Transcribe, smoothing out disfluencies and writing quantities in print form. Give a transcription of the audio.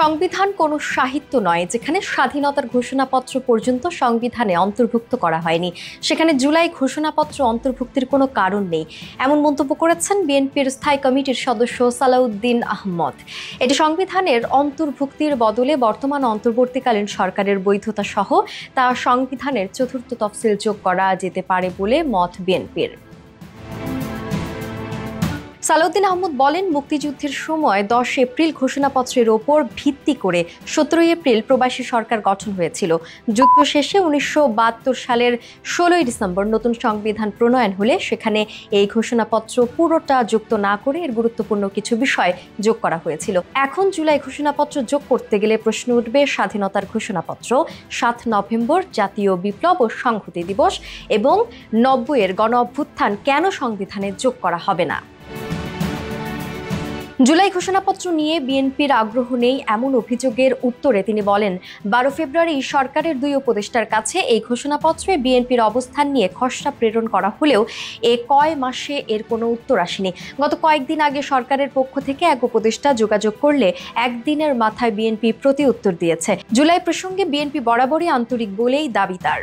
সংবিধান কোনো সাহিত্য নয় যেখানে স্বাধীনতার ঘোষণাপত্র পর্যন্ত সংবিধানে অন্তর্ভুক্ত করা হয়নি, সেখানে জুলাই ঘোষণাপত্র অন্তর্ভুক্তির কোনো কারণ নেই, এমন মন্তব্য করেছেন বিএনপির স্থায়ী কমিটির সদস্য সালাউদ্দিন আহমদ। এটি সংবিধানের অন্তর্ভুক্তির বদলে বর্তমান অন্তর্বর্তীকালীন সরকারের বৈধতা সহ তা সংবিধানের চতুর্থ তফসিল যোগ করা যেতে পারে বলে মত বিএনপির। সালাউদ্দিন আহমদ বলেন, মুক্তিযুদ্ধের সময় 10 এপ্রিল ঘোষণাপত্রের ওপর ভিত্তি করে 17 এপ্রিল প্রবাসী সরকার গঠন হয়েছিল। যুদ্ধ শেষে 1972 সালের 16 ডিসেম্বর নতুন সংবিধান প্রণয়ন হলে সেখানে এই ঘোষণাপত্র পুরোটা যুক্ত না করে এর গুরুত্বপূর্ণ কিছু বিষয় যোগ করা হয়েছিল। এখন জুলাই ঘোষণাপত্র যোগ করতে গেলে প্রশ্ন উঠবে, স্বাধীনতার ঘোষণাপত্র, 7 নভেম্বর জাতীয় বিপ্লব ও সংহতি দিবস এবং 90-এর গণ অভ্যুত্থান কেন সংবিধানে যোগ করা হবে না। জুলাই ঘোষণাপত্র নিয়ে বিএনপির আগ্রহ নেই এমন অভিযোগের উত্তরে তিনি বলেন, 12 ফেব্রুয়ারি সরকারের 2 উপদেষ্টার কাছে এই ঘোষণাপত্রে বিএনপির অবস্থান নিয়ে খসড়া প্রেরণ করা হলেও কয় মাসে এর কোনো উত্তর আসেনি। গত কয়েকদিন আগে সরকারের পক্ষ থেকে এক উপদেষ্টা যোগাযোগ করলে একদিনের মাথায় বিএনপি প্রতি উত্তর দিয়েছে। জুলাই প্রসঙ্গে বিএনপি বরাবরই আন্তরিক বলেই দাবি তার।